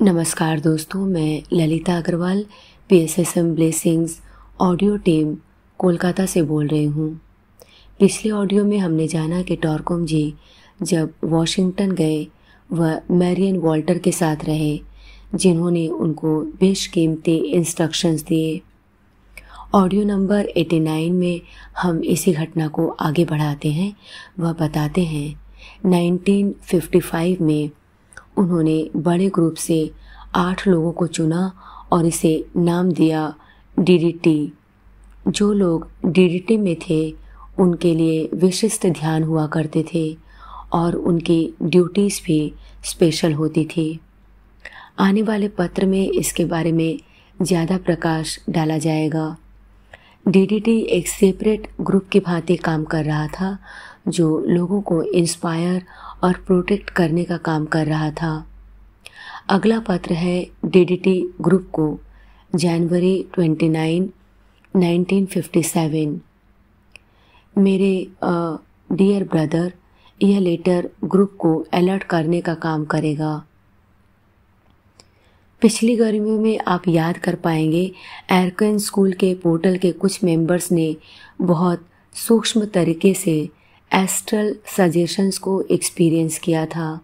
नमस्कार दोस्तों, मैं Lalita Agarwal PSSM blessings audio team Kolkata से बोल रही हूँ। पिछले ऑडियो में हमने जाना कि टॉरकोम जी जब वॉशिंगटन गए वह मैरियन वॉल्टर के साथ रहे, जिन्होंने उनको बेशकीमती इंस्ट्रक्शंस दिए। ऑडियो नंबर 89 में हम इसी घटना को आगे बढ़ाते हैं। वह बताते हैं 1955 में उन्होंने बड़े ग्रुप से 8 लोगों को चुना और इसे नाम दिया DDT। जो लोग DDT में थे उनके लिए विशिष्ट ध्यान हुआ करते थे और उनकी ड्यूटीज़ भी स्पेशल होती थी। आने वाले पत्र में इसके बारे में ज़्यादा प्रकाश डाला जाएगा। DDT एक सेपरेट ग्रुप की भांति काम कर रहा था, जो लोगों को इंस्पायर और प्रोटेक्ट करने का काम कर रहा था। अगला पत्र है DDT ग्रुप को जनवरी 29, 1957। मेरे डियर ब्रदर, यह लेटर ग्रुप को अलर्ट करने का काम करेगा। पिछली गर्मियों में आप याद कर पाएंगे, एरकन स्कूल के पोर्टल के कुछ मेंबर्स ने बहुत सूक्ष्म तरीके से एस्ट्रल सजेशंस को एक्सपीरियंस किया था,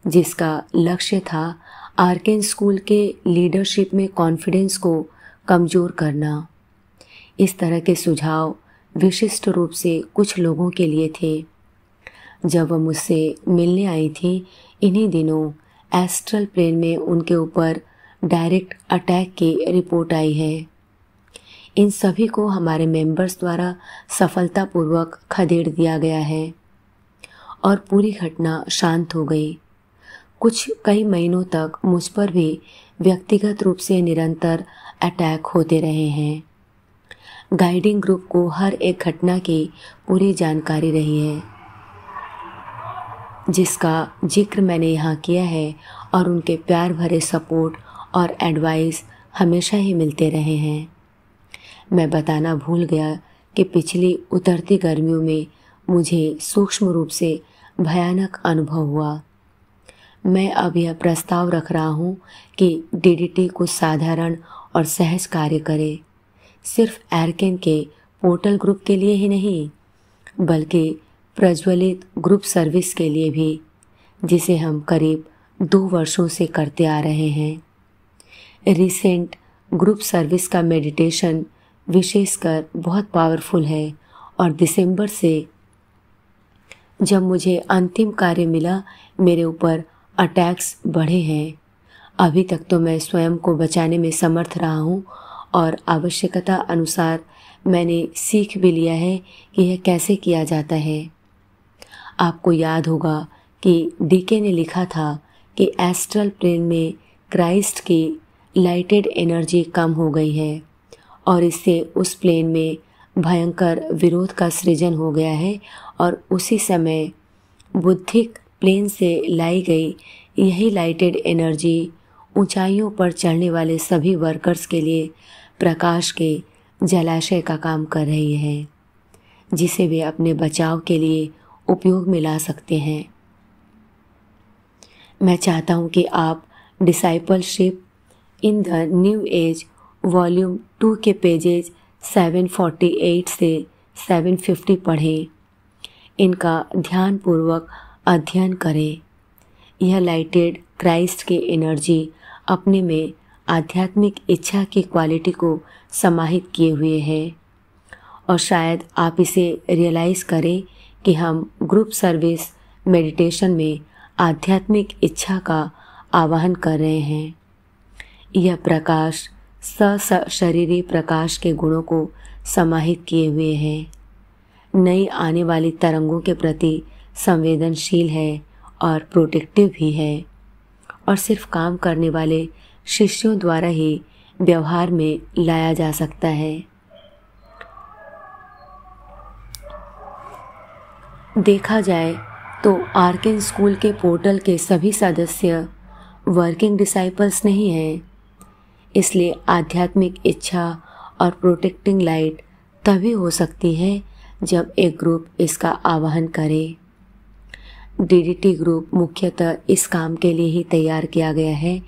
जिसका लक्ष्य था आर्कन स्कूल के लीडरशिप में कॉन्फिडेंस को कमज़ोर करना। इस तरह के सुझाव विशिष्ट रूप से कुछ लोगों के लिए थे। जब वह मुझसे मिलने आई थी, इन्हीं दिनों एस्ट्रल प्लेन में उनके ऊपर डायरेक्ट अटैक की रिपोर्ट आई है। इन सभी को हमारे मेंबर्स द्वारा सफलतापूर्वक खदेड़ दिया गया है और पूरी घटना शांत हो गई। कई महीनों तक मुझ पर भी व्यक्तिगत रूप से निरंतर अटैक होते रहे हैं। गाइडिंग ग्रुप को हर एक घटना की पूरी जानकारी रही है, जिसका जिक्र मैंने यहाँ किया है, और उनके प्यार भरे सपोर्ट और एडवाइस हमेशा ही मिलते रहे हैं। मैं बताना भूल गया कि पिछली उतरती गर्मियों में मुझे सूक्ष्म रूप से भयानक अनुभव हुआ। मैं अब यह प्रस्ताव रख रहा हूँ कि DDT कुछ साधारण और सहज कार्य करे, सिर्फ एरकन के पोर्टल ग्रुप के लिए ही नहीं, बल्कि प्रज्वलित ग्रुप सर्विस के लिए भी, जिसे हम करीब 2 वर्षों से करते आ रहे हैं। रिसेंट ग्रुप सर्विस का मेडिटेशन विशेषकर बहुत पावरफुल है, और दिसंबर से जब मुझे अंतिम कार्य मिला, मेरे ऊपर अटैक्स बढ़े हैं। अभी तक तो मैं स्वयं को बचाने में समर्थ रहा हूँ, और आवश्यकता अनुसार मैंने सीख भी लिया है कि यह कैसे किया जाता है। आपको याद होगा कि DK ने लिखा था कि एस्ट्रल प्लेन में क्राइस्ट की लाइटेड एनर्जी कम हो गई है, और इससे उस प्लेन में भयंकर विरोध का सृजन हो गया है, और उसी समय बुद्धिक प्लेन से लाई गई यही लाइटेड एनर्जी ऊंचाइयों पर चढ़ने वाले सभी वर्कर्स के लिए प्रकाश के जलाशय का काम कर रही है, जिसे वे अपने बचाव के लिए उपयोग में ला सकते हैं। मैं चाहता हूँ कि आप discipleship in the new age volume 2 के पेजेज 748 से 750 पढ़ें। इनका ध्यानपूर्वक अध्ययन करें। यह लाइटेड क्राइस्ट की एनर्जी अपने में आध्यात्मिक इच्छा की क्वालिटी को समाहित किए हुए है, और शायद आप इसे रियलाइज़ करें कि हम ग्रुप सर्विस मेडिटेशन में आध्यात्मिक इच्छा का आवाहन कर रहे हैं। यह प्रकाश सशरीरी प्रकाश के गुणों को समाहित किए हुए है, नई आने वाली तरंगों के प्रति संवेदनशील है और प्रोटेक्टिव भी है, और सिर्फ काम करने वाले शिष्यों द्वारा ही व्यवहार में लाया जा सकता है। देखा जाए तो आर्कन स्कूल के पोर्टल के सभी सदस्य वर्किंग डिसाइपल्स नहीं हैं, इसलिए आध्यात्मिक इच्छा और प्रोटेक्टिंग लाइट तभी हो सकती है जब एक ग्रुप इसका आवाहन करे। डीडीटी ग्रुप मुख्यतः इस काम के लिए ही तैयार किया गया है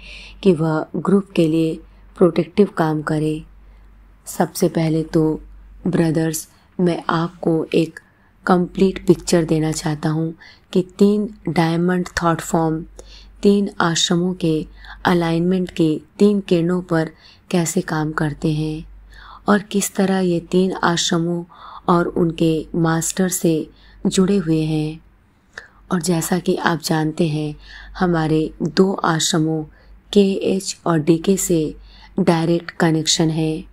कि वह ग्रुप के लिए प्रोटेक्टिव काम करे। सबसे पहले तो ब्रदर्स, मैं आपको एक कंप्लीट पिक्चर देना चाहता हूँ कि 3 डायमंड थॉट फॉर्म 3 आश्रमों के अलाइनमेंट के 3 किरणों पर कैसे काम करते हैं और किस तरह ये 3 आश्रमों और उनके मास्टर से जुड़े हुए हैं। और जैसा कि आप जानते हैं, हमारे 2 आश्रमों KH और DK से डायरेक्ट कनेक्शन है।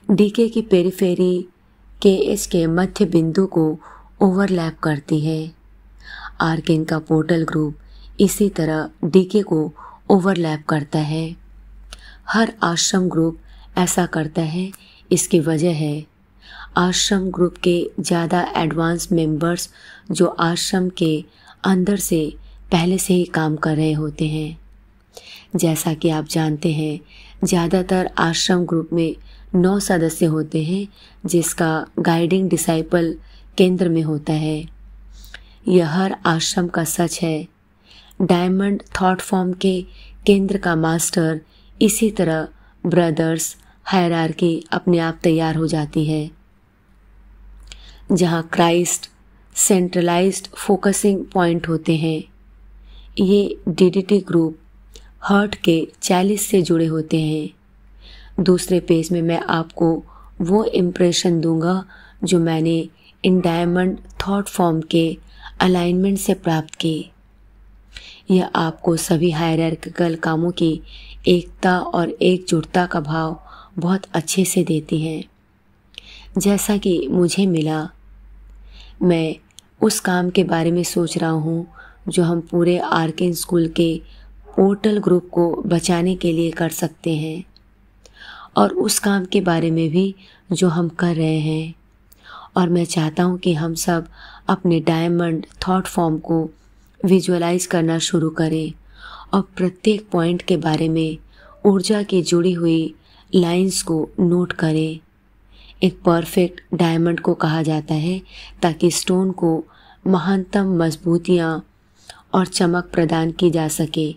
DK की पेरिफेरी KH के मध्य बिंदु को ओवरलैप करती है। आर्केन का पोर्टल ग्रुप इसी तरह DK को ओवरलैप करता है। हर आश्रम ग्रुप ऐसा करता है। इसकी वजह है आश्रम ग्रुप के ज़्यादा एडवांस मेंबर्स जो आश्रम के अंदर से पहले से ही काम कर रहे होते हैं। जैसा कि आप जानते हैं, ज़्यादातर आश्रम ग्रुप में 9 सदस्य होते हैं, जिसका गाइडिंग डिसाइपल केंद्र में होता है। यह हर आश्रम का सच है। डायमंड थॉट फॉर्म के केंद्र का मास्टर, इसी तरह ब्रदर्स हायरार्की अपने आप तैयार हो जाती है, जहाँ क्राइस्ट सेंट्रलाइज्ड फोकसिंग पॉइंट होते हैं। ये डीडीटी ग्रुप हर्ट के 40 से जुड़े होते हैं। दूसरे पेज में मैं आपको वो इम्प्रेशन दूंगा जो मैंने इन डायमंड थॉट फॉर्म के अलाइनमेंट से प्राप्त की। यह आपको सभी हायरार्किकल कामों की एकता और एकजुटता का भाव बहुत अच्छे से देती है। जैसा कि मुझे मिला, मैं उस काम के बारे में सोच रहा हूँ जो हम पूरे आर्केन स्कूल के पोर्टल ग्रुप को बचाने के लिए कर सकते हैं, और उस काम के बारे में भी जो हम कर रहे हैं। और मैं चाहता हूँ कि हम सब अपने डायमंड थॉट फॉर्म को विजुअलाइज करना शुरू करें और प्रत्येक पॉइंट के बारे में ऊर्जा की जुड़ी हुई लाइंस को नोट करें। एक परफेक्ट डायमंड को कहा जाता है ताकि स्टोन को महानतम मजबूतियाँ और चमक प्रदान की जा सके।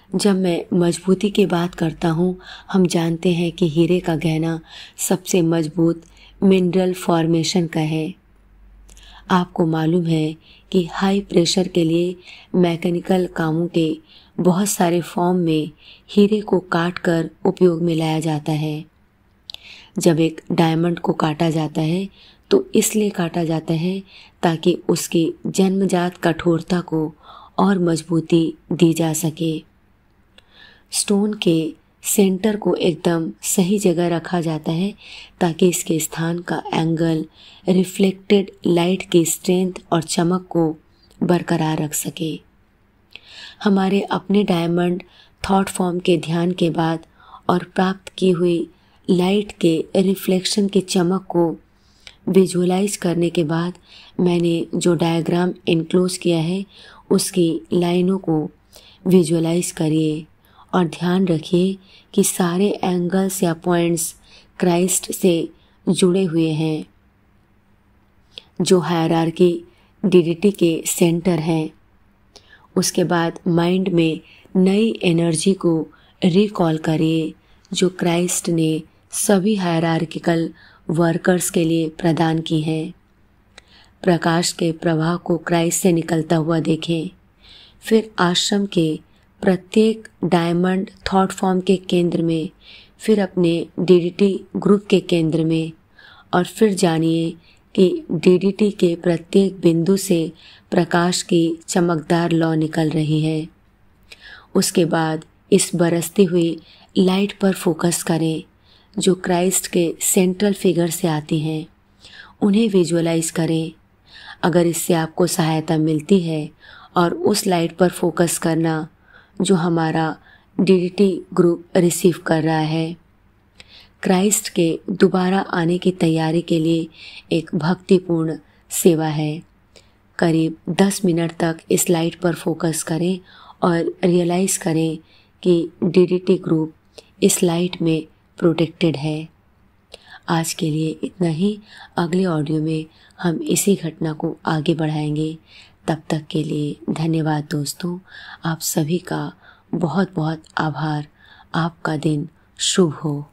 जब मैं मजबूती की बात करता हूँ, हम जानते हैं कि हीरे का गहना सबसे मजबूत मिनरल फॉर्मेशन का है। आपको मालूम है कि हाई प्रेशर के लिए मैकेनिकल कामों के बहुत सारे फॉर्म में हीरे को काट कर उपयोग में लाया जाता है। जब एक डायमंड को काटा जाता है तो इसलिए काटा जाता है ताकि उसकी जन्मजात कठोरता को और मजबूती दी जा सके। स्टोन के सेंटर को एकदम सही जगह रखा जाता है ताकि इसके स्थान का एंगल रिफ्लेक्टेड लाइट की स्ट्रेंथ और चमक को बरकरार रख सके। हमारे अपने डायमंड थॉट फॉर्म के ध्यान के बाद और प्राप्त की हुई लाइट के रिफ्लेक्शन की चमक को विजुअलाइज करने के बाद मैंने जो डायग्राम इनक्लोज किया है उसकी लाइनों को विजुअलाइज करिए और ध्यान रखिए कि सारे एंगल्स या पॉइंट्स क्राइस्ट से जुड़े हुए हैं, जो हायरार्की डीडीटी के सेंटर हैं। उसके बाद माइंड में नई एनर्जी को रिकॉल करिए जो क्राइस्ट ने सभी हायरार्किकल वर्कर्स के लिए प्रदान की है। प्रकाश के प्रवाह को क्राइस्ट से निकलता हुआ देखें। फिर आश्रम के प्रत्येक डायमंड थॉट फॉर्म के केंद्र में, फिर अपने डीडीटी ग्रुप के केंद्र में, और फिर जानिए कि डीडीटी के प्रत्येक बिंदु से प्रकाश की चमकदार लौ निकल रही है। उसके बाद इस बरसती हुई लाइट पर फोकस करें जो क्राइस्ट के सेंट्रल फिगर से आती हैं। उन्हें विजुअलाइज करें। अगर इससे आपको सहायता मिलती है और उस लाइट पर फोकस करना जो हमारा डीडीटी ग्रुप रिसीव कर रहा है, क्राइस्ट के दोबारा आने की तैयारी के लिए एक भक्तिपूर्ण सेवा है। करीब 10 मिनट तक इस लाइट पर फोकस करें और रियलाइज़ करें कि डीडीटी ग्रुप इस लाइट में प्रोटेक्टेड है। आज के लिए इतना ही। अगले ऑडियो में हम इसी घटना को आगे बढ़ाएंगे। तब तक के लिए धन्यवाद दोस्तों। आप सभी का बहुत बहुत आभार। आपका दिन शुभ हो।